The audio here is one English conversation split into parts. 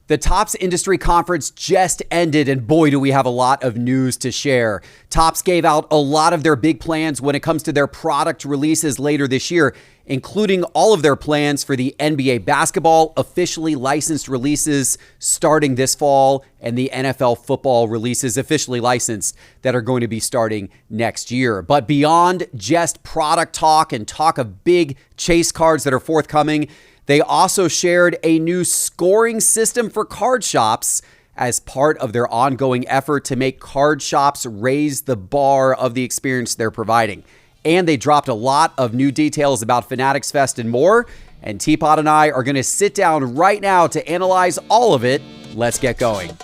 The Topps Industry Conference just ended, and boy, do we have a lot of news to share. Topps gave out a lot of their big plans when it comes to their product releases later this year, including all of their plans for the NBA basketball officially licensed releases starting this fall and the NFL football releases officially licensed that are going to be starting next year. But beyond just product talk and talk of big chase cards that are forthcoming, they also shared a new scoring system for card shops as part of their ongoing effort to make card shops raise the bar of the experience they're providing. And they dropped a lot of new details about Fanatics Fest and more. And Teapot and I are going to sit down right now to analyze all of it. Let's get going.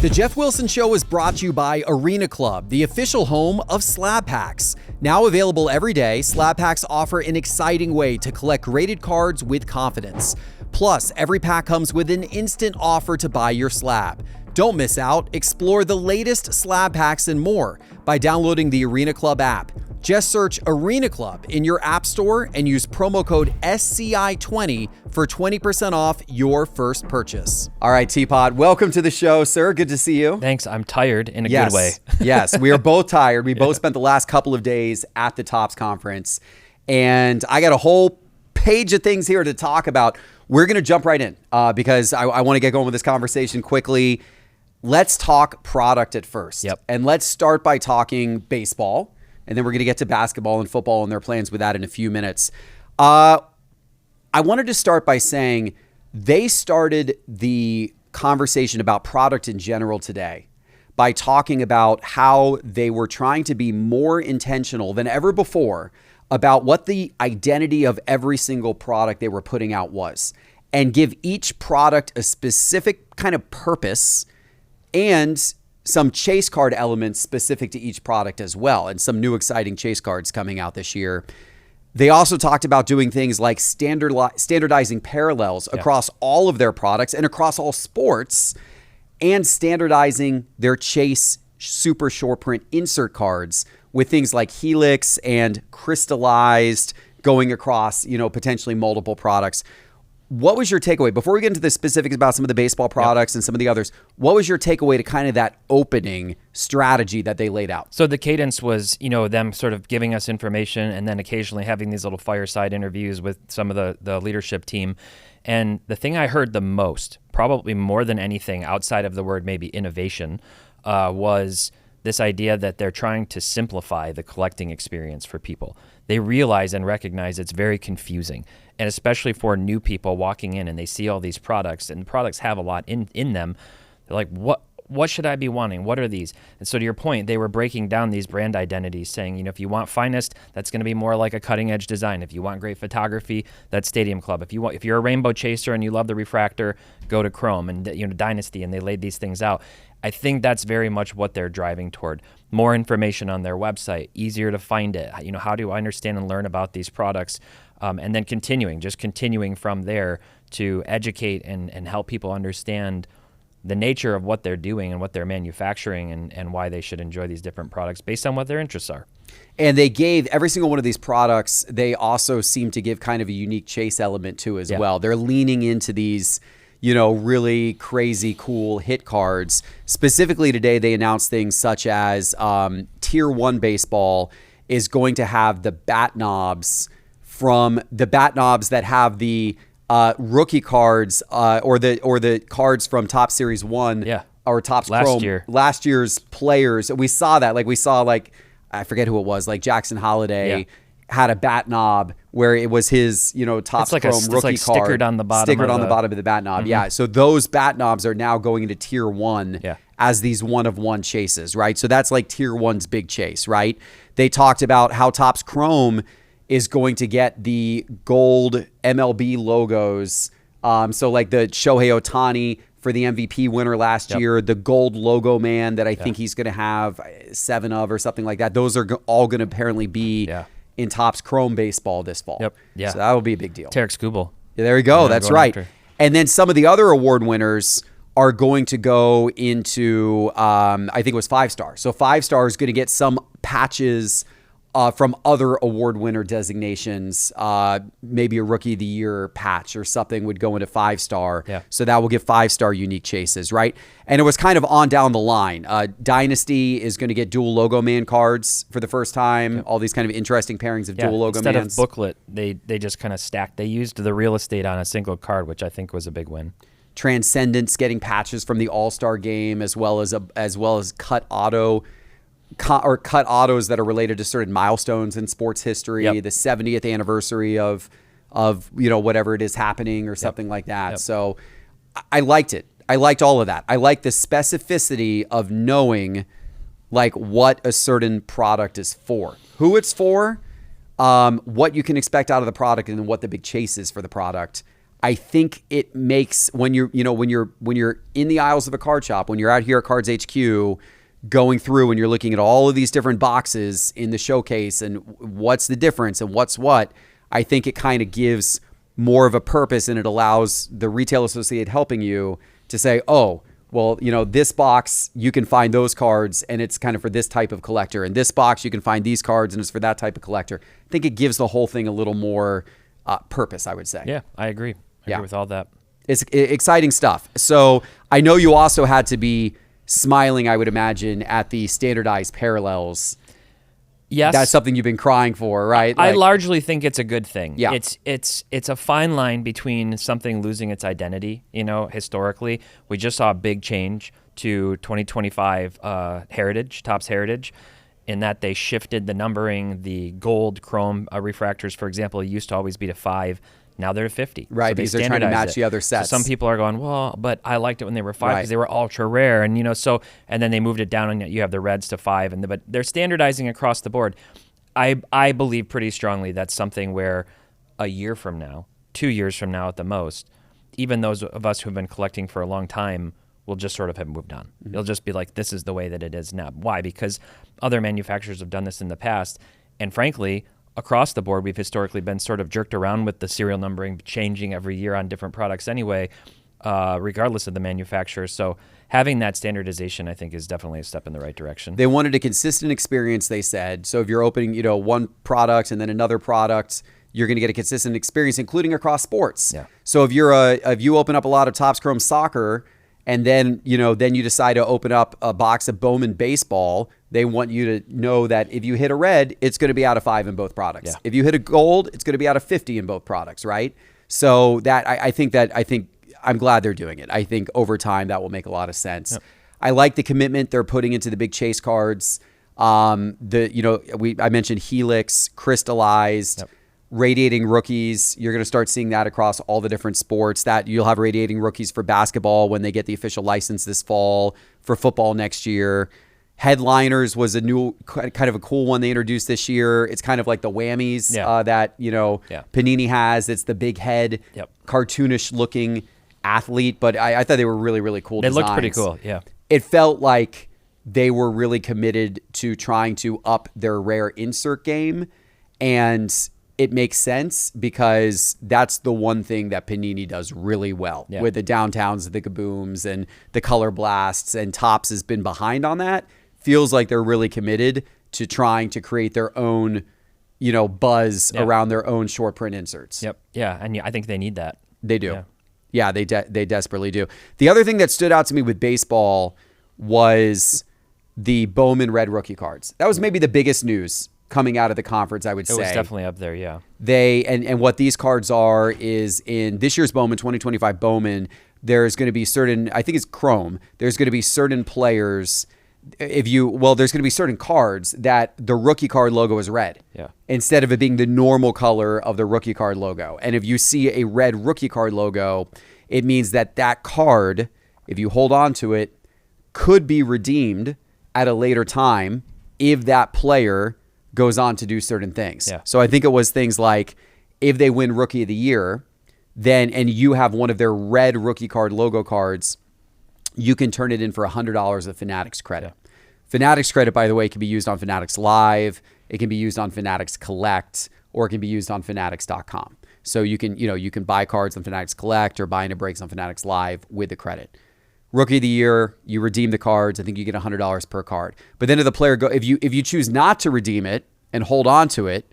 The Geoff Wilson Show is brought to you by Arena Club, the official home of slab packs. Now available every day, slab packs offer an exciting way to collect graded cards with confidence. Plus, every pack comes with an instant offer to buy your slab. Don't miss out. Explore the latest slab packs and more by downloading the Arena Club app. Just search Arena Club in your app store and use promo code SCI20 for 20% off your first purchase. All right, Teapot, welcome to the show, sir. Good to see you. Thanks. I'm tired in a good way. Yes, we are both tired. We both spent the last couple of days at the Topps conference, and I got a whole page of things here to talk about. We're going to jump right in because I want to get going with this conversation quickly. Let's talk product at first. Yep. And let's start by talking baseball. And then we're going to get to basketball and football and their plans with that in a few minutes. I wanted to start by saying they started the conversation about product in general today by talking about how they were trying to be more intentional than ever before about what the identity of every single product they were putting out was, and give each product a specific kind of purpose and some chase card elements specific to each product as well, and some new exciting chase cards coming out this year. They also talked about doing things like standardizing parallels across all of their products and across all sports, and standardizing their chase super short print insert cards with things like helix and crystallized going across, potentially multiple products. What was your takeaway? Before we get into the specifics about some of the baseball products and some of the others, what was your takeaway to kind of that opening strategy that they laid out? So the cadence was, them sort of giving us information and then occasionally having these little fireside interviews with some of the leadership team. And the thing I heard the most, probably more than anything outside of the word maybe innovation, was this idea that they're trying to simplify the collecting experience for people. They realize and recognize it's very confusing. And especially for new people walking in and they see all these products, and the products have a lot in them. They're like, what should I be wanting? What are these? And so to your point, they were breaking down these brand identities, saying, if you want finest, that's going to be more like a cutting edge design. If you want great photography, that's Stadium Club. If you're a rainbow chaser and you love the refractor, go to Chrome and Dynasty. And they laid these things out. I think that's very much what they're driving toward. More information on their website, easier to find it. How do I understand and learn about these products? And then continuing from there to educate and help people understand the nature of what they're doing and what they're manufacturing and why they should enjoy these different products based on what their interests are. And they gave every single one of these products, they also seem to give kind of a unique chase element to as well. They're leaning into these really crazy, cool hit cards. Specifically today, they announced things such as Tier 1 baseball is going to have the bat knobs that have the rookie cards or the cards from Topps Series 1 or Topps Chrome. Last year's players. We saw that. I forget who it was, like Jackson Holiday had a bat knob where it was his, Topps Chrome rookie card. Stickered on the bottom of the bat knob. Mm-hmm. Yeah. So those bat knobs are now going into Tier 1 as these one-of-one chases, right? So that's like Tier 1's big chase, right? They talked about how Topps Chrome is going to get the gold MLB logos. So like the Shohei Ohtani for the MVP winner last year, the gold logo man that I think he's going to have 7 of or something like that. Those are all going to apparently be in Topps Chrome baseball this fall. Yep. Yeah. So that will be a big deal. Tarek Skubal. Yeah, there you go. That's right. And then some of the other award winners are going to go into, I think it was 5-star. So 5-star is going to get some patches from other award winner designations. Maybe a Rookie of the Year patch or something would go into 5-star. Yeah. So that will give 5-star unique chases, right? And it was kind of on down the line. Dynasty is going to get dual logo man cards for the first time. All these kind of interesting pairings of dual logo instead mans. of booklet, they just kind of stacked. They used the real estate on a single card, which I think was a big win. Transcendence getting patches from the All-Star game, as well as cut autos that are related to certain milestones in sports history. Yep. The 70th anniversary of whatever it is happening or something like that. Yep. So I liked it. I liked all of that. I like the specificity of knowing like what a certain product is for, who it's for, what you can expect out of the product, and then what the big chase is for the product. I think it makes when you're in the aisles of a card shop, when you're out here at Cards HQ going through and you're looking at all of these different boxes in the showcase and what's the difference and what's what, I think it kind of gives more of a purpose, and it allows the retail associate helping you to say, oh, well, this box, you can find those cards and it's kind of for this type of collector. In this box, you can find these cards and it's for that type of collector. I think it gives the whole thing a little more purpose, I would say. Yeah, I agree. I agree with all that. It's exciting stuff. So I know you also had to be smiling, I would imagine, at the standardized parallels. Yes. That's something you've been crying for, right? I largely think it's a good thing. Yeah. It's a fine line between something losing its identity. Historically, we just saw a big change to 2025 Heritage, Topps Heritage, in that they shifted the numbering. The gold chrome refractors, for example, used to always be to 5. Now they're 50. Right, so because they're trying to match the other sets. So some people are going, well, but I liked it when they were 5 because they were ultra rare. And, and then they moved it down and you have the reds to 5. But they're standardizing across the board. I believe pretty strongly that's something where a year from now, 2 years from now at the most, even those of us who've been collecting for a long time will just sort of have moved on. It'll just be like, this is the way that it is now. Why? Because other manufacturers have done this in the past. And frankly, across the board, we've historically been sort of jerked around with the serial numbering changing every year on different products anyway, regardless of the manufacturer. So having that standardization, I think, is definitely a step in the right direction. They wanted a consistent experience, they said. So if you're opening, one product and then another product, you're going to get a consistent experience, including across sports. Yeah. So if you open up a lot of Topps Chrome soccer, and then you decide to open up a box of Bowman baseball, they want you to know that if you hit a red, it's going to be out of 5 in both products. Yeah. If you hit a gold, it's going to be out of 50 in both products, right? So that I think I'm glad they're doing it. I think over time that will make a lot of sense. Yep. I like the commitment they're putting into the big chase cards. I mentioned Helix, crystallized. Yep. Radiating rookies, you're going to start seeing that across all the different sports. That you'll have radiating rookies for basketball when they get the official license this fall, for football next year. Headliners was a new kind of a cool one they introduced this year. It's kind of like the whammies that Panini has. It's the big head, cartoonish looking athlete, but I thought they were really, really cool. They designs. looked pretty cool. Yeah, it felt like they were really committed to trying to up their rare insert game, and it makes sense because that's the one thing that Panini does really well with the downtowns, the kabooms, and the color blasts, and Topps has been behind on that. Feels like they're really committed to trying to create their own, buzz around their own short print inserts. Yep. Yeah, and I think they need that. They do. Yeah, they desperately do. The other thing that stood out to me with baseball was the Bowman red rookie cards. That was maybe the biggest news coming out of the conference, I would say. It was definitely up there, yeah. And what these cards are is in this year's Bowman, 2025 Bowman, there's going to be certain, I think it's chrome, there's going to be certain players, there's going to be certain cards that the rookie card logo is red. Yeah. Instead of it being the normal color of the rookie card logo. And if you see a red rookie card logo, it means that card, if you hold on to it, could be redeemed at a later time if that player goes on to do certain things. Yeah. So I think it was things like if they win Rookie of the Year, and you have one of their red rookie card logo cards, you can turn it in for $100 of Fanatics credit. Yeah. Fanatics credit, by the way, can be used on Fanatics Live, it can be used on Fanatics Collect, or it can be used on Fanatics.com. So you can buy cards on Fanatics Collect or buy into breaks on Fanatics Live with the credit. Rookie of the year, you redeem the cards. I think you get $100 per card. But then if the player if you choose not to redeem it and hold on to it,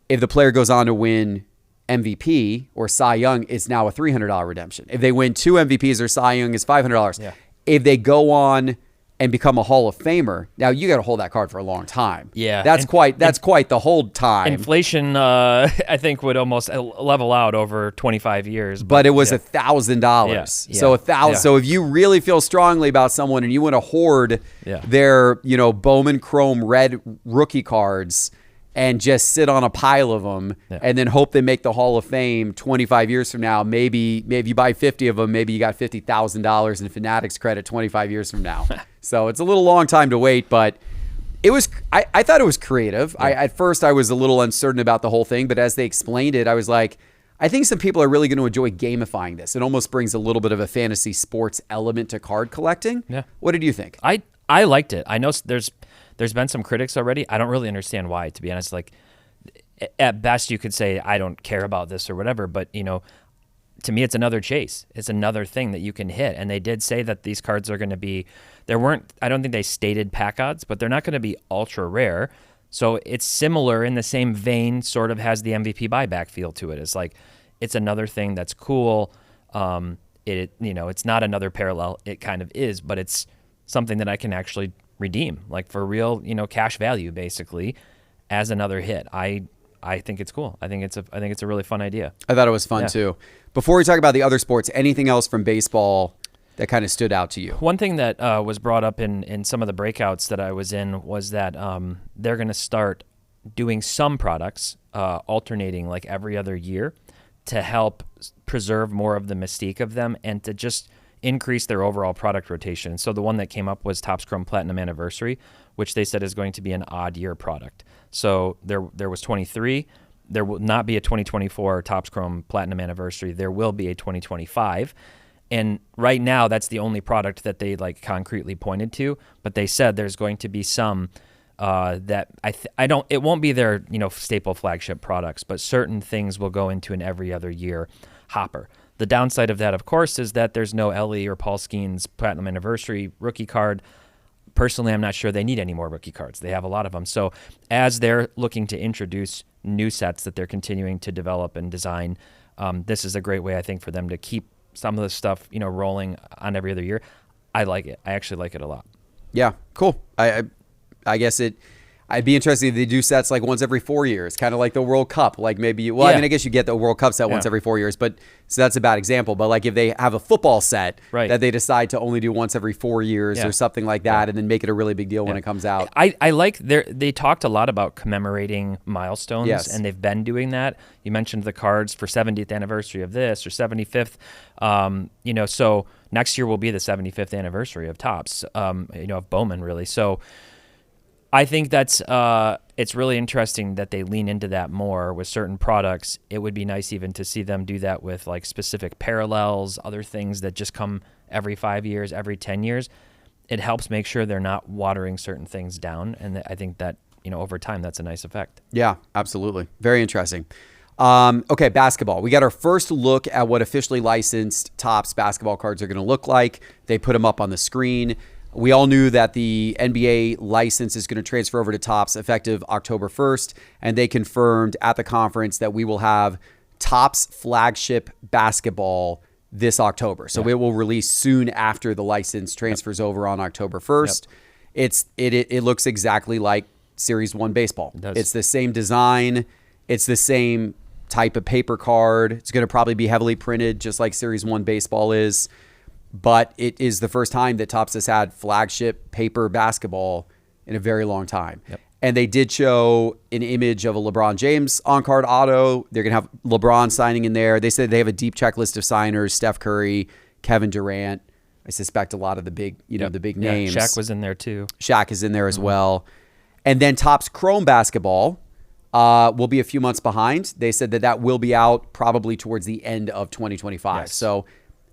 if the player goes on to win MVP or Cy Young, it's now a $300 redemption. If they win 2 MVPs or Cy Young, is $500. Yeah. If they go on and become a Hall of Famer, now you got to hold that card for a long time. Yeah, that's quite the hold time. Inflation, I think, would almost level out over 25 years. But it was $1,000. Yeah. So $1,000. Yeah. So if you really feel strongly about someone and you want to hoard their, Bowman Chrome red rookie cards and just sit on a pile of them and then hope they make the Hall of Fame 25 years from now, maybe you buy 50 of them, maybe you got $50,000 in Fanatics credit 25 years from now. So it's a little long time to wait, but it was. I thought it was creative. Yeah. At first I was a little uncertain about the whole thing, but as they explained it, I was like, I think some people are really going to enjoy gamifying this. It almost brings a little bit of a fantasy sports element to card collecting. Yeah. What did you think? I liked it. I know there's been some critics already. I don't really understand why, to be honest. Like, at best, you could say, I don't care about this or whatever. But, to me, it's another chase. It's another thing that you can hit. And they did say that these cards are going to be, I don't think they stated pack odds, but they're not going to be ultra rare. So it's similar in the same vein, sort of has the MVP buyback feel to it. It's like, it's another thing that's cool. It's not another parallel. It kind of is, but it's something that I can actually redeem, like for real, cash value, basically, as another hit. I think it's cool. I think it's a really fun idea. I thought it was fun too. Before we talk about the other sports, anything else from baseball that kind of stood out to you? One thing that was brought up in some of the breakouts that I was in was that they're going to start doing some products alternating like every other year to help preserve more of the mystique of them and to just increase their overall product rotation. So the one that came up was Topps Chrome Platinum Anniversary, which they said is going to be an odd year product. So there was 23. There will not be a 2024 Topps Chrome Platinum Anniversary. There will be a 2025. And right now, that's the only product that they like concretely pointed to. But they said there's going to be some that it won't be their staple flagship products, but certain things will go into an every other year hopper. The downside of that, of course, is that there's no Ellie or Paul Skeens Platinum Anniversary rookie card. Personally, I'm not sure they need any more rookie cards. They have a lot of them. So as they're looking to introduce new sets that they're continuing to develop and design, this is a great way, I think, for them to keep some of the stuff rolling on every other year. I like it. I actually like it a lot. Yeah, cool. I guess I'd be interested if they do sets like once every 4 years, kind of like the World Cup. Like maybe, I guess you get the World Cup set once every 4 years, but so that's a bad example. But like if they have a football set that they decide to only do once every 4 years or something like that, and then make it a really big deal when it comes out. I like they talked a lot about commemorating milestones, and they've been doing that. You mentioned the cards for 70th anniversary of this or 75th. So next year will be the 75th anniversary of Topps, of Bowman, really. So I think that's it's really interesting that they lean into that more with certain products. It would be nice even to see them do that with like specific parallels, other things that just come every 5 years, every 10 years. It helps make sure they're not watering certain things down, and I think that over time that's a nice effect. Yeah, absolutely. Very interesting. Okay, basketball. We got our first look at what officially licensed Topps basketball cards are going to look like. They put them up on the screen. We all knew that the NBA license is going to transfer over to Topps effective October 1st, and they confirmed at the conference that we will have Topps flagship basketball this October. So it will release soon after the license transfers over on October 1st. It looks exactly like Series 1 baseball. It's the same design. It's the same type of paper card. It's going to probably be heavily printed just like Series 1 baseball is. But it is the first time that Topps has had flagship paper basketball in a very long time. And they did show an image of a LeBron James on-card auto. They're going to have LeBron signing in there. They said they have a deep checklist of signers: Steph Curry, Kevin Durant. I suspect a lot of the big, the big names. Shaq was in there too. Shaq is in there as well. And then Topps Chrome basketball will be a few months behind. They said that will be out probably towards the end of 2025. Yes. So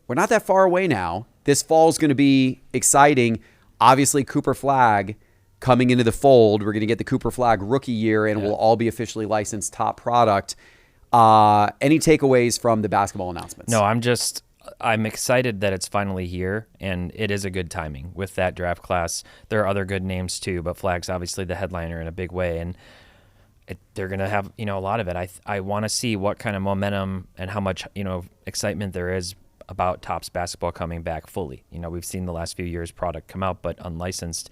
we're not that far away now. This fall is going to be exciting. Obviously, Cooper Flag coming into the fold. We're going to get the Cooper Flag rookie year, and we'll all be officially licensed top product. Any takeaways from the basketball announcements? No, I'm just I'm excited that it's finally here, and it is a good timing with that draft class. There are other good names too, but Flag's obviously the headliner in a big way, and they're going to have, a lot of it. I want to see what kind of momentum and how much, excitement there is about Topps basketball coming back fully. We've seen the last few years product come out, but unlicensed,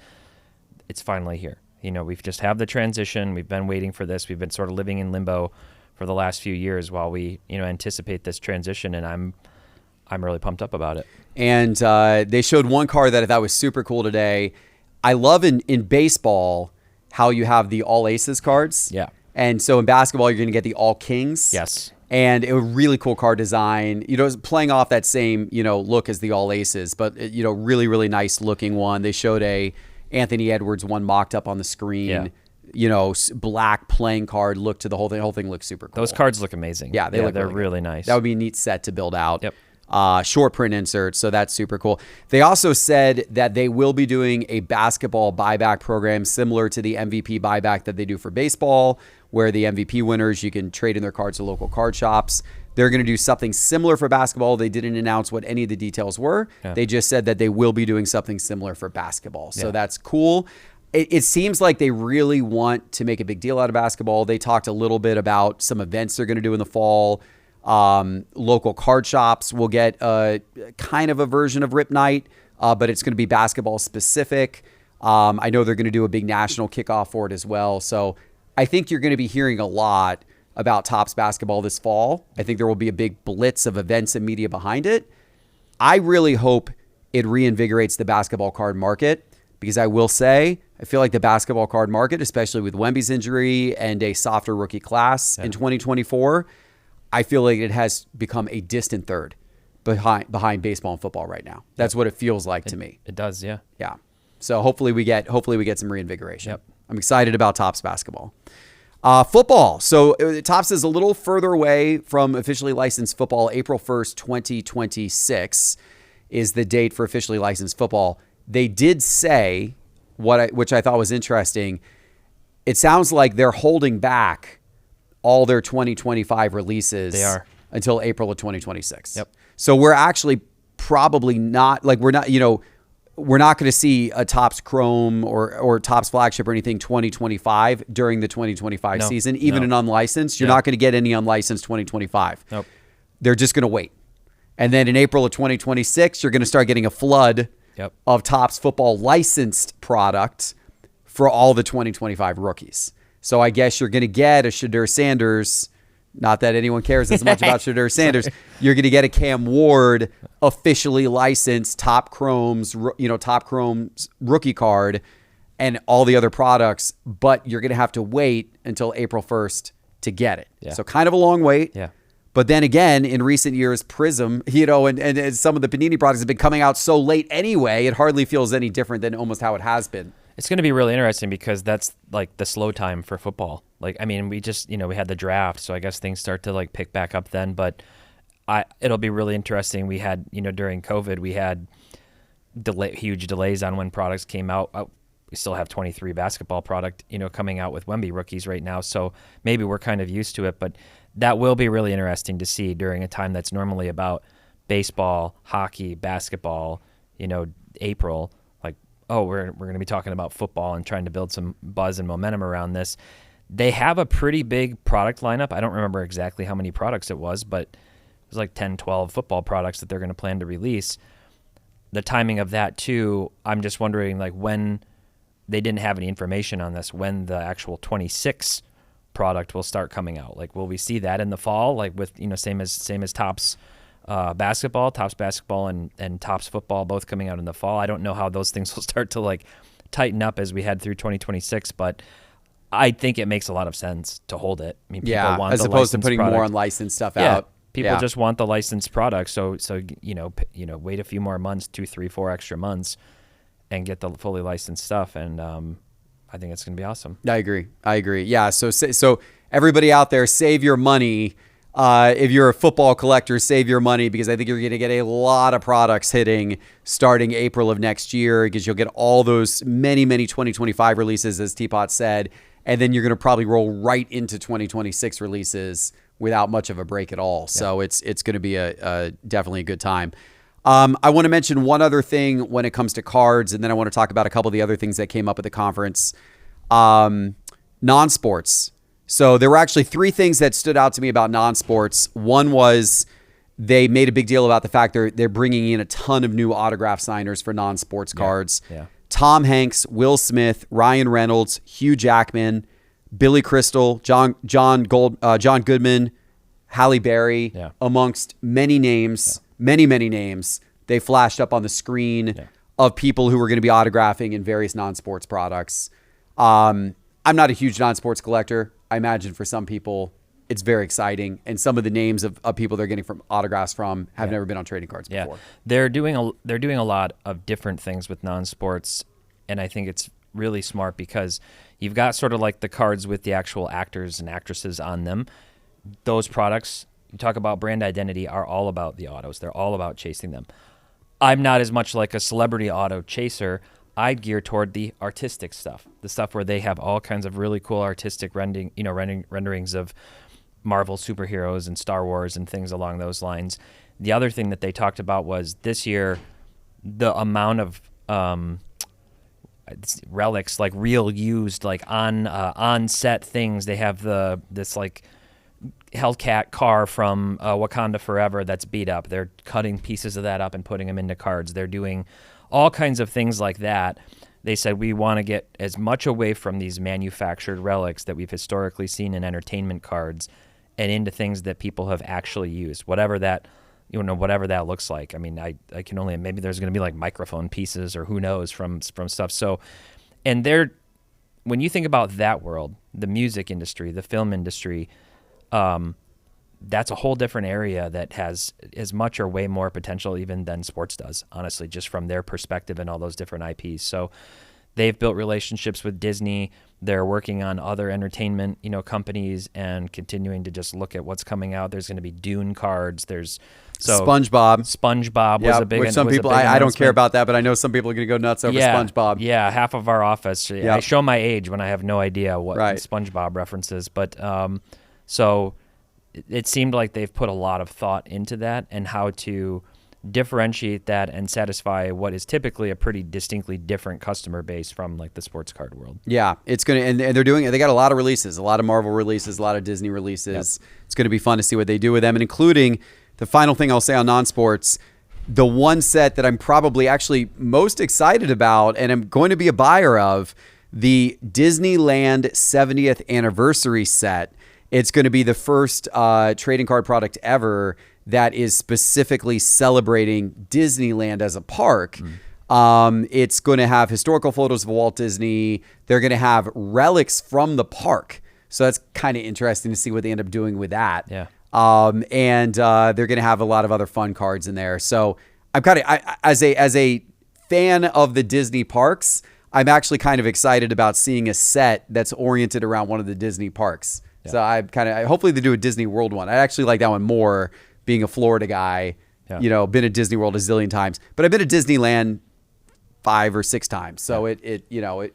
it's finally here. We've just have the transition. We've been waiting for this. We've been sort of living in limbo for the last few years while we, anticipate this transition, and I'm really pumped up about it. And they showed one card that I thought was super cool today. I love in baseball how you have the all aces cards. Yeah. And so in basketball, you're going to get the all kings. Yes. And a really cool card design, it's playing off that same, look as the all aces, but, really, really nice looking one. They showed a Anthony Edwards one mocked up on the screen. Yeah. Black playing card look to the whole thing. The whole thing looks super cool. Those cards look amazing. Yeah, they're really nice. That would be a neat set to build out. Yep. Short print inserts, so that's super cool. They also said that they will be doing a basketball buyback program similar to the MVP buyback that they do for baseball, where the MVP winners, you can trade in their cards to local card shops. They're going to do something similar for basketball. They didn't announce what any of the details were. Yeah. They just said that they will be doing something similar for basketball. So that's cool. It seems like they really want to make a big deal out of basketball. They talked a little bit about some events they're going to do in the fall. Local card shops will get a kind of a version of Rip Night, but it's going to be basketball specific. I know they're going to do a big national kickoff for it as well. So I think you're going to be hearing a lot about Topps basketball this fall. I think there will be a big blitz of events and media behind it. I really hope it reinvigorates the basketball card market, because I will say, I feel like the basketball card market, especially with Wemby's injury and a softer rookie class in 2024, I feel like it has become a distant third behind baseball and football right now. That's what it feels like to me. It does, yeah. Yeah. So hopefully we get some reinvigoration. Yep. I'm excited about Topps basketball. Football. So Topps is a little further away from officially licensed football. April 1st, 2026 is the date for officially licensed football. They did say, which I thought was interesting, it sounds like they're holding back all their 2025 releases. They are. Until April of 2026. Yep. So we're actually probably not, we're not going to see a Topps Chrome or Topps Flagship or anything 2025 during the 2025 season, even an unlicensed. You're not going to get any unlicensed 2025. Nope. They're just going to wait. And then in April of 2026, you're going to start getting a flood of Topps football licensed product for all the 2025 rookies. So I guess you're going to get a Shedeur Sanders. Not that anyone cares as much about Shedeur Sanders. You're going to get a Cam Ward officially licensed Top Chrome's rookie card and all the other products, but you're going to have to wait until April 1st to get it. Yeah. So kind of a long wait. Yeah. But then again, in recent years, Prism, and some of the Panini products have been coming out so late anyway, it hardly feels any different than almost how it has been. It's going to be really interesting because that's like the slow time for football. Like, I mean, we just, we had the draft, so I guess things start to like pick back up then. But it'll be really interesting. We had, during COVID, we had huge delays on when products came out. We still have 23 basketball product, coming out with Wemby rookies right now. So maybe we're kind of used to it, but that will be really interesting to see during a time that's normally about baseball, hockey, basketball, April. Oh, we're going to be talking about football and trying to build some buzz and momentum around this. They have a pretty big product lineup. I don't remember exactly how many products it was, but it was like 10, 12 football products that they're going to plan to release. The timing of that, too, I'm just wondering, like, when they didn't have any information on this, when the actual 26 product will start coming out. Like, will we see that in the fall, like with, same as Topps basketball, Topps basketball and Topps football both coming out in the fall. I don't know how those things will start to like tighten up as we head through 2026, but I think it makes a lot of sense to hold it. I mean, people want as opposed to putting more unlicensed stuff out. People just want the licensed product. So wait a few more months, 2, 3, 4 extra months, and get the fully licensed stuff. And I think it's going to be awesome. I agree. Yeah. So everybody out there, save your money. If you're a football collector, save your money, because I think you're going to get a lot of products hitting starting April of next year, because you'll get all those many 2025 releases, as Teapot said, and then you're going to probably roll right into 2026 releases without much of a break at all. So it's going to be a definitely a good time. I want to mention one other thing when it comes to cards, and then I want to talk about a couple of the other things that came up at the conference. Non-sports. So there were actually 3 things that stood out to me about non-sports. One was they made a big deal about the fact they're bringing in a ton of new autograph signers for non-sports cards. Yeah. Tom Hanks, Will Smith, Ryan Reynolds, Hugh Jackman, Billy Crystal, John Goodman, Halle Berry, amongst many names, many names. They flashed up on the screen of people who were going to be autographing in various non-sports products. I'm not a huge non-sports collector. I imagine for some people it's very exciting, and some of the names of people they're getting from autographs from have never been on trading cards before. They're doing a lot of different things with non-sports, and I think it's really smart because you've got sort of like the cards with the actual actors and actresses on them. Those products, you talk about brand identity, are all about the autos. They're all about chasing them. I'm not as much like a celebrity auto chaser. I gear toward the artistic stuff, the stuff where they have all kinds of really cool artistic renderings of Marvel superheroes and Star Wars and things along those lines. The other thing that they talked about was this year, the amount of relics, like real used, like on set things. They have this like Hellcat car from Wakanda Forever that's beat up. They're cutting pieces of that up and putting them into cards. They're doing all kinds of things like that. They said we want to get as much away from these manufactured relics that we've historically seen in entertainment cards and into things that people have actually used, whatever that looks like. I mean, I can only, maybe there's going to be like microphone pieces or who knows from stuff. So, and when you think about that world, the music industry, the film industry, that's a whole different area that has as much or way more potential even than sports does, honestly, just from their perspective and all those different IPs. So they've built relationships with Disney. They're working on other entertainment, companies and continuing to just look at what's coming out. There's going to be Dune cards. There's SpongeBob. SpongeBob was a big. Which some people, I don't care about that, but I know some people are going to go nuts over SpongeBob. Yeah, half of our office. I show my age when I have no idea what SpongeBob references, but so it seemed like they've put a lot of thought into that and how to differentiate that and satisfy what is typically a pretty distinctly different customer base from like the sports card world. Yeah, it's going to, and they got a lot of releases, a lot of Marvel releases, a lot of Disney releases. Yep. It's going to be fun to see what they do with them, and including the final thing I'll say on non-sports, the one set that I'm probably actually most excited about and I'm going to be a buyer of, the Disneyland 70th anniversary set. It's going to be the first trading card product ever that is specifically celebrating Disneyland as a park. It's going to have historical photos of Walt Disney. They're going to have relics from the park. So that's kind of interesting to see what they end up doing with that. Yeah. And they're going to have a lot of other fun cards in there. So I'm kind of, as a fan of the Disney parks, I'm actually kind of excited about seeing a set that's oriented around one of the Disney parks. Yeah. So I'm hopefully they do a Disney World one. I actually like that one more, being a Florida guy, been at Disney World a zillion times, but I've been at Disneyland 5 or 6 times. So it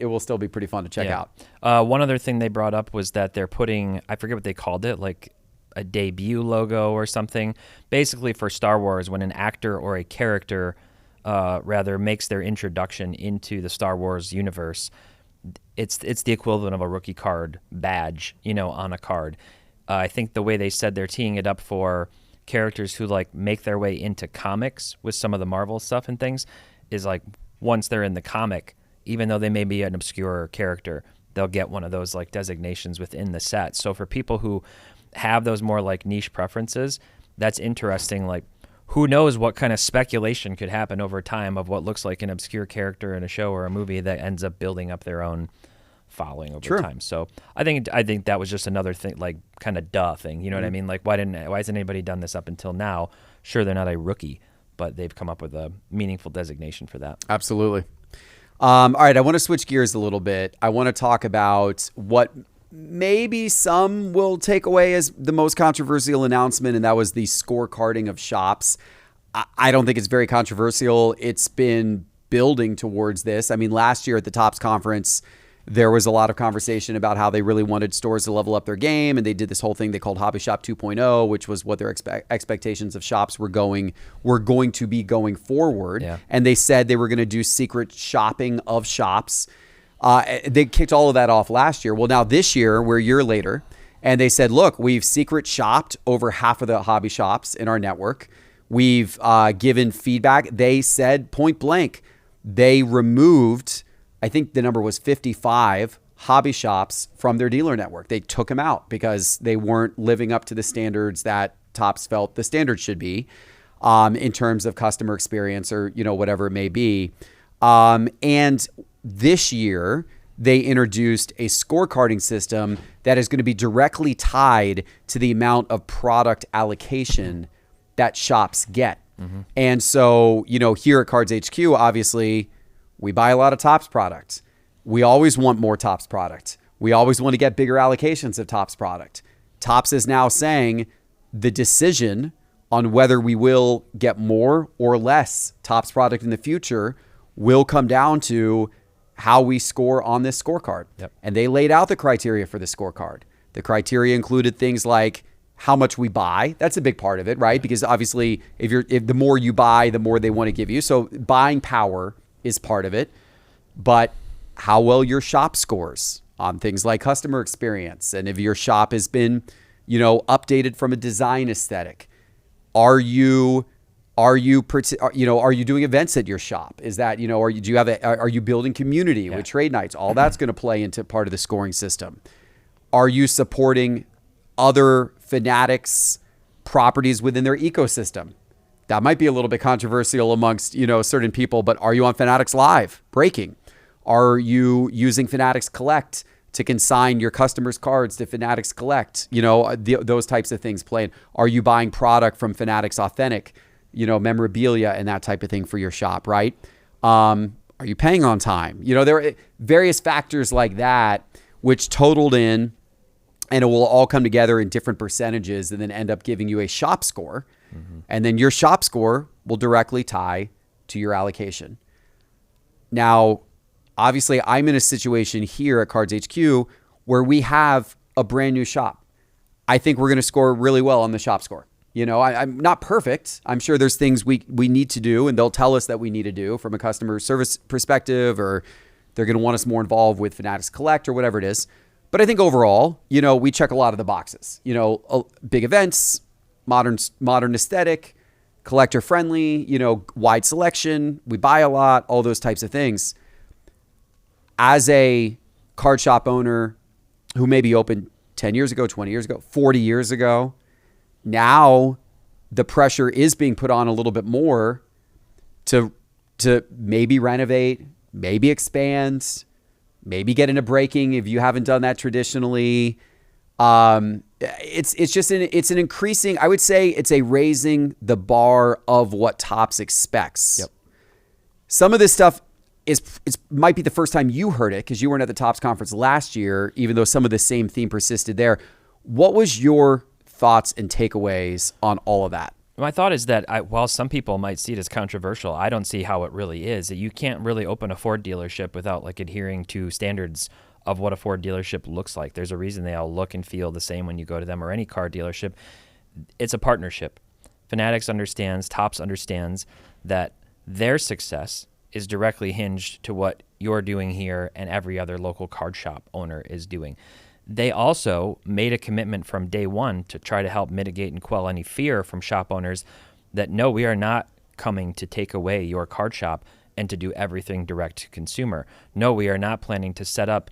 will still be pretty fun to check out. One other thing they brought up was that they're putting, I forget what they called it, like a debut logo or something, basically for Star Wars when an actor or a character rather makes their introduction into the Star Wars universe. It's the equivalent of a rookie card badge, on a card. I think the way they said they're teeing it up for characters who like make their way into comics with some of the Marvel stuff and things is like once they're in the comic, even though they may be an obscure character, they'll get one of those like designations within the set. So for people who have those more like niche preferences, that's interesting. Like who knows what kind of speculation could happen over time of what looks like an obscure character in a show or a movie that ends up building up their own following over time. So I think that was just another thing, like kind of duh thing. You know what I mean? Like why hasn't anybody done this up until now? Sure, they're not a rookie, but they've come up with a meaningful designation for that. Absolutely. All right, I want to switch gears a little bit. I want to talk about what maybe some will take away as the most controversial announcement, and that was the scorecarding of shops. I don't think it's very controversial. It's been building towards this. I mean, last year at the Topps Conference, There was a lot of conversation about how they really wanted stores to level up their game, and they did this whole thing they called Hobby Shop 2.0, which was what their expectations of shops were going to be going forward. Yeah. And they said they were going to do secret shopping of shops. They kicked all of that off last year. Well, now this year, we're a year later, and they said, look, we've secret shopped over half of the hobby shops in our network. We've given feedback. They said point blank, they removed, I think the number was 55 hobby shops from their dealer network. They took them out because they weren't living up to the standards that Topps felt the standard should be in terms of customer experience or, whatever it may be. And this year, they introduced a scorecarding system that is going to be directly tied to the amount of product allocation that shops get. Mm-hmm. And so, here at Cards HQ, obviously, we buy a lot of Topps product. We always want more Topps product. We always want to get bigger allocations of Topps product. Topps is now saying the decision on whether we will get more or less Topps product in the future will come down to how we score on this scorecard. Yep. And they laid out the criteria for the scorecard. The criteria included things like how much we buy. That's a big part of it, right? Because obviously if the more you buy, the more they want to give you. So buying power is part of it, but how well your shop scores on things like customer experience. And if your shop has been, updated from a design aesthetic, are you doing events at your shop? Is that, are you building community with trade nights? All that's going to play into part of the scoring system. Are you supporting other Fanatics properties within their ecosystem? That might be a little bit controversial amongst, certain people, but are you on Fanatics Live breaking? Are you using Fanatics Collect to consign your customers' cards to Fanatics Collect? Those types of things playing. Are you buying product from Fanatics Authentic, memorabilia and that type of thing for your shop, right? Are you paying on time? There are various factors like that, which totaled in, and it will all come together in different percentages and then end up giving you a shop score. Mm-hmm. And then your shop score will directly tie to your allocation. Now, obviously, I'm in a situation here at Cards HQ where we have a brand new shop. I think we're going to score really well on the shop score. I'm not perfect. I'm sure there's things we need to do, and they'll tell us that we need to do from a customer service perspective, or they're going to want us more involved with Fanatics Collect or whatever it is. But I think overall, we check a lot of the boxes. Big events, modern aesthetic, collector friendly, wide selection. We buy a lot, all those types of things. As a card shop owner who maybe opened 10 years ago, 20 years ago, 40 years ago, now the pressure is being put on a little bit more to maybe renovate, maybe expand, maybe get into breaking if you haven't done that traditionally. It's an increasing, I would say it's a raising the bar of what Topps expects. Yep. Some of this stuff might be the first time you heard it because you weren't at the Topps conference last year, even though some of the same theme persisted there. What was your thoughts and takeaways on all of that? My thought is that while some people might see it as controversial, I don't see how it really is. You can't really open a Ford dealership without adhering to standards of what a Ford dealership looks like. There's a reason they all look and feel the same when you go to them, or any car dealership. It's a partnership. Fanatics understands, Topps understands that their success is directly hinged to what you're doing here and every other local card shop owner is doing. They also made a commitment from day one to try to help mitigate and quell any fear from shop owners that, no, we are not coming to take away your card shop and to do everything direct to consumer. No, we are not planning to set up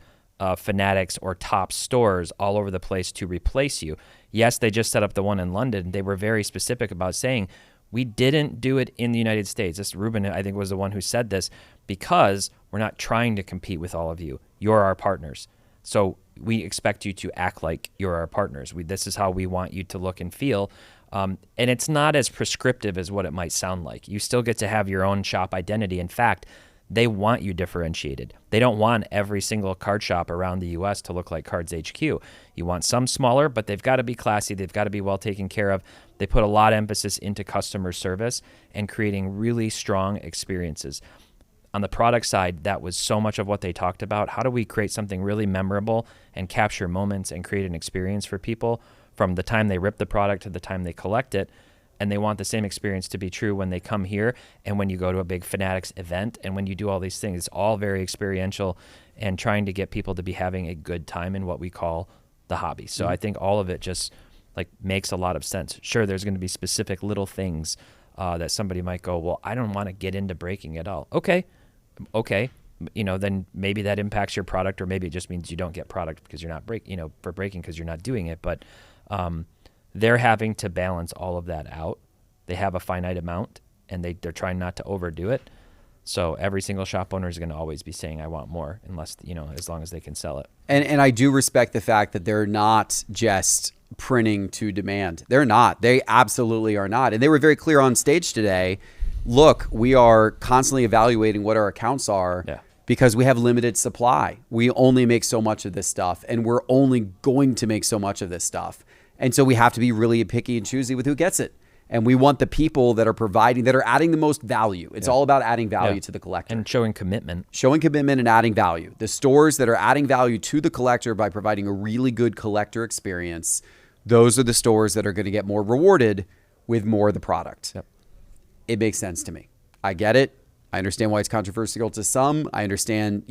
Fanatics or Topps stores all over the place to replace you. Yes, they just set up the one in London. They were very specific about saying, we didn't do it in the United States. This Ruben, I think, was the one who said this, because we're not trying to compete with all of you. You're our partners. So we expect you to act like you're our partners. This is how we want you to look and feel. And it's not as prescriptive as what it might sound like. You still get to have your own shop identity. In fact, they want you differentiated. They don't want every single card shop around the U.S. to look like Cards HQ. You want some smaller, but they've got to be classy. They've got to be well taken care of. They put a lot of emphasis into customer service and creating really strong experiences. on the product side, that was so much of what they talked about. How do we create something really memorable and capture moments and create an experience for people from the time they rip the product to the time they collect it? And they want the same experience to be true when they come here and when you go to a big Fanatics event and when you do all these things. It's all very experiential and trying to get people to be having a good time in what we call the hobby. So I think all of it just like makes a lot of sense. Sure, there's going to be specific little things that somebody might go, well, I don't want to get into breaking at all. Okay. Then maybe that impacts your product, or maybe it just means you don't get product because you're not for breaking because you're not doing it. But they're having to balance all of that out. They have a finite amount, and they're trying not to overdo it. So every single shop owner is going to always be saying, I want more, unless, as long as they can sell it. And I do respect the fact that they're not just printing to demand. They're not. They absolutely are not. And they were very clear on stage today. Look, we are constantly evaluating what our accounts are because we have limited supply. We only make so much of this stuff, and we're only going to make so much of this stuff. And so we have to be really picky and choosy with who gets it. And we want the people that are providing, that are adding the most value. It's all about adding value to the collector. And showing commitment. Showing commitment and adding value. The stores that are adding value to the collector by providing a really good collector experience, those are the stores that are going to get more rewarded with more of the product. Yep. It makes sense to me. I get it. I understand why it's controversial to some. I understand,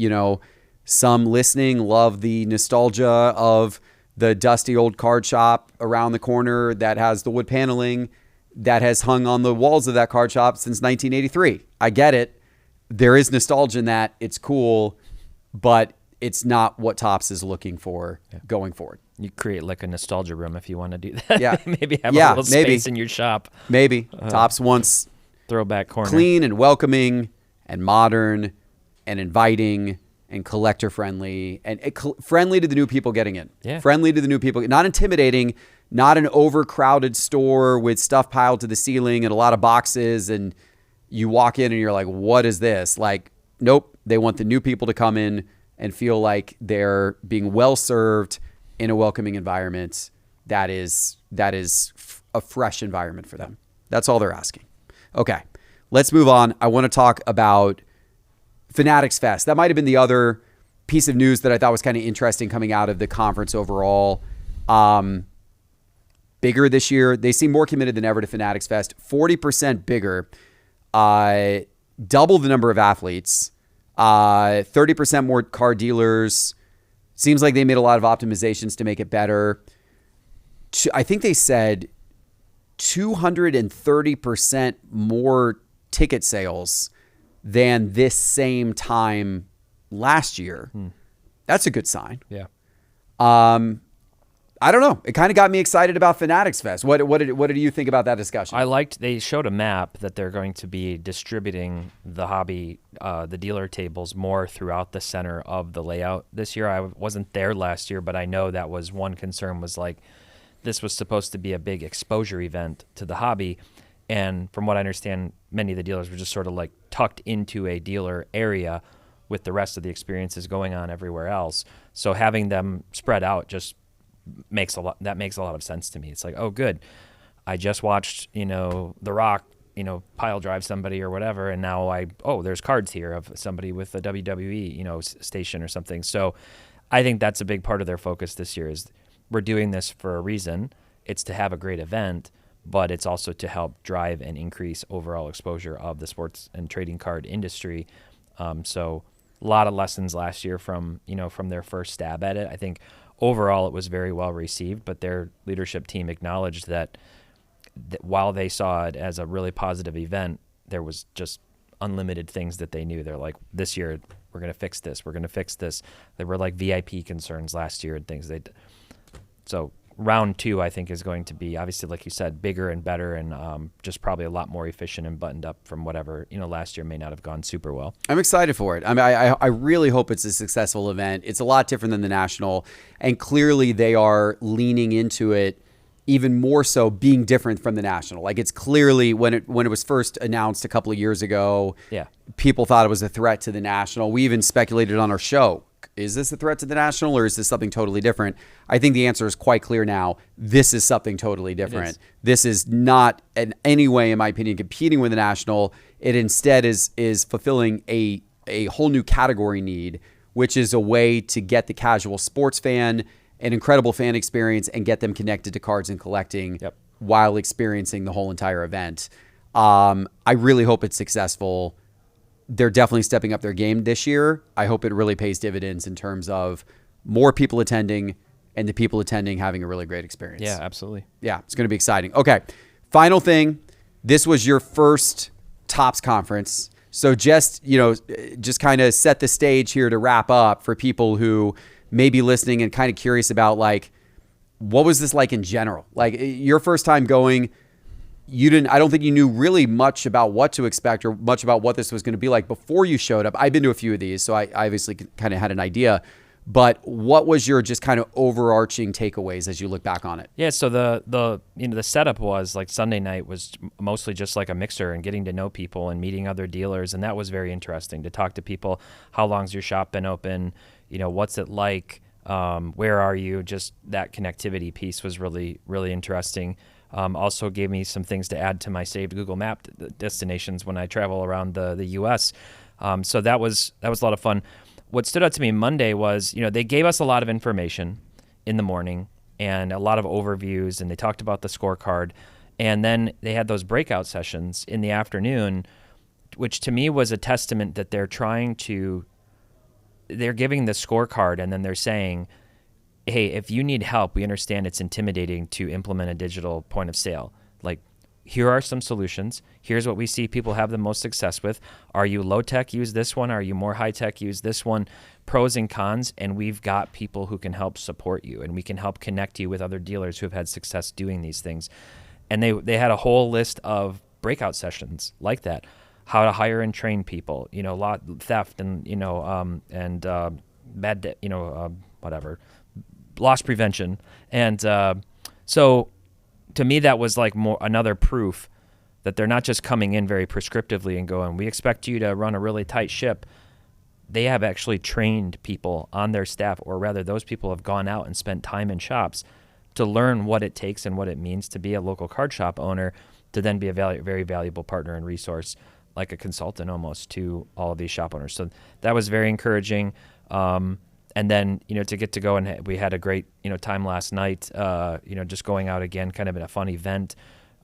some listening love the nostalgia of the dusty old card shop around the corner that has the wood paneling that has hung on the walls of that card shop since 1983. I get it. There is nostalgia in that. It's cool, but it's not what Topps is looking for going forward. You create like a nostalgia room if you want to do that. Yeah. Maybe have a little space in your shop. Maybe. Topps wants throwback corner. Clean and welcoming and modern and inviting and collector friendly and friendly to the new people getting in. Yeah. Friendly to the new people, not intimidating, not an overcrowded store with stuff piled to the ceiling and a lot of boxes, and you walk in and you're like, what is this? Like, nope. They want the new people to come in and feel like they're being well served in a welcoming environment that is a fresh environment for them. That's all they're asking. Okay, let's move on. I want to talk about Fanatics Fest. That might have been the other piece of news that I thought was kind of interesting coming out of the conference overall. Bigger this year. They seem more committed than ever to Fanatics Fest. 40% bigger. Double the number of athletes. 30% more car dealers. Seems like they made a lot of optimizations to make it better. I think they said 230% more ticket sales than this same time last year. That's a good sign. Yeah. I don't know. It kind of got me excited about Fanatics Fest. What did you think about that discussion? They showed a map that they're going to be distributing the hobby, the dealer tables more throughout the center of the layout this year. I wasn't there last year, but I know that was one concern, was like, this was supposed to be a big exposure event to the hobby. And from what I understand, many of the dealers were just sort of like tucked into a dealer area with the rest of the experiences going on everywhere else. So having them spread out just makes a lot of sense to me. It's like, oh, good. I just watched, The Rock, pile drive somebody or whatever. And now there's cards here of somebody with a WWE, station or something. So I think that's a big part of their focus this year is we're doing this for a reason. It's to have a great event, but it's also to help drive and increase overall exposure of the sports and trading card industry. So a lot of lessons last year from their first stab at it. I think overall it was very well received, but their leadership team acknowledged that while they saw it as a really positive event, there was just unlimited things that they knew. They're like, this year we're going to fix this. We're going to fix this. There were like VIP concerns last year and things. So round 2, I think, is going to be, obviously, like you said, bigger and better and just probably a lot more efficient and buttoned up from whatever, last year may not have gone super well. I'm excited for it. I mean, I really hope it's a successful event. It's a lot different than the National, and clearly they are leaning into it even more so being different from the National. Like, it's clearly, when it was first announced a couple of years ago, people thought it was a threat to the National. We even speculated on our show, is this a threat to the National or is this something totally different? I think the answer is quite clear now. This is something totally different. This is not in any way, in my opinion, competing with the National. It instead is fulfilling a a whole new category need, which is a way to get the casual sports fan an incredible fan experience and get them connected to cards and collecting while experiencing the whole entire event. I really hope it's successful. They're definitely stepping up their game this year. I hope it really pays dividends in terms of more people attending and the people attending having a really great experience. Yeah, absolutely. Yeah, it's going to be exciting. Okay, final thing. This was your first Topps conference. So just kind of set the stage here to wrap up for people who may be listening and kind of curious about, like, what was this like in general? Like, your first time going, I don't think you knew really much about what to expect or much about what this was going to be like before you showed up. I've been to a few of these, so I obviously kind of had an idea. But what was your just kind of overarching takeaways as you look back on it? Yeah, so the setup was like Sunday night was mostly just like a mixer and getting to know people and meeting other dealers, and that was very interesting to talk to people. How long's your shop been open? What's it like? Where are you? Just that connectivity piece was really, really interesting. Also gave me some things to add to my saved Google Map destinations when I travel around the U.S. So that was a lot of fun. What stood out to me Monday was, they gave us a lot of information in the morning and a lot of overviews, and they talked about the scorecard. And then they had those breakout sessions in the afternoon, which to me was a testament that they're giving the scorecard, and then they're saying, hey, if you need help, we understand it's intimidating to implement a digital point of sale. Like, here are some solutions. Here's what we see people have the most success with. Are you low tech? Use this one. Are you more high tech? Use this one. Pros and cons. And we've got people who can help support you, and we can help connect you with other dealers who have had success doing these things. And they had a whole list of breakout sessions like that. How to hire and train people, theft and, bad debt, whatever, loss prevention. And so to me, that was like another proof that they're not just coming in very prescriptively and going, we expect you to run a really tight ship. They have actually trained people on their staff, or rather those people have gone out and spent time in shops to learn what it takes and what it means to be a local card shop owner, to then be a very valuable partner and resource, like a consultant almost, to all of these shop owners. So that was very encouraging. And then, to get to go, and we had a great, time last night, just going out again, kind of in a fun event.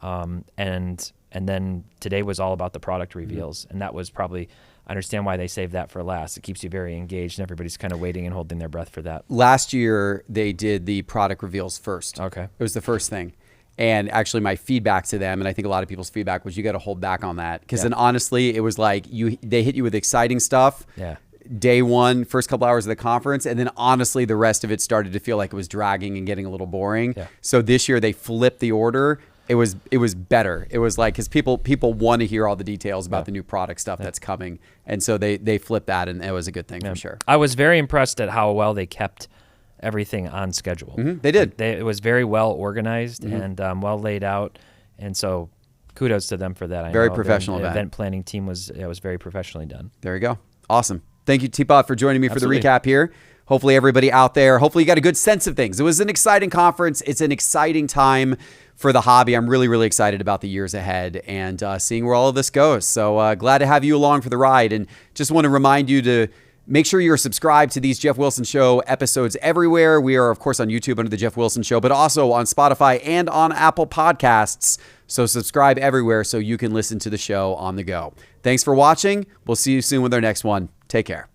And then today was all about the product reveals. And that was probably, I understand why they saved that for last. It keeps you very engaged, and everybody's kind of waiting and holding their breath for that. Last year, they did the product reveals first. Okay. It was the first thing. And actually my feedback to them, and I think a lot of people's feedback, was you got to hold back on that. Because then honestly, it was like they hit you with exciting stuff. Yeah. Day one, first couple hours of the conference, and then honestly the rest of it started to feel like it was dragging and getting a little boring. Yeah. So this year they flipped the order. It was better. It was like, because people want to hear all the details about the new product stuff that's coming, and so they flipped that, and it was a good thing for sure. I was very impressed at how well they kept everything on schedule. Mm-hmm. They did. It was very well organized and well laid out, and so kudos to them for that. Very professional event. The event planning team was very professionally done. There you go. Awesome. Thank you, Teapot, for joining me for the recap here. Hopefully everybody out there, hopefully you got a good sense of things. It was an exciting conference. It's an exciting time for the hobby. I'm really, really excited about the years ahead and seeing where all of this goes. So glad to have you along for the ride. And just want to remind you to make sure you're subscribed to these Geoff Wilson Show episodes everywhere. We are, of course, on YouTube under The Geoff Wilson Show, but also on Spotify and on Apple Podcasts. So subscribe everywhere so you can listen to the show on the go. Thanks for watching. We'll see you soon with our next one. Take care.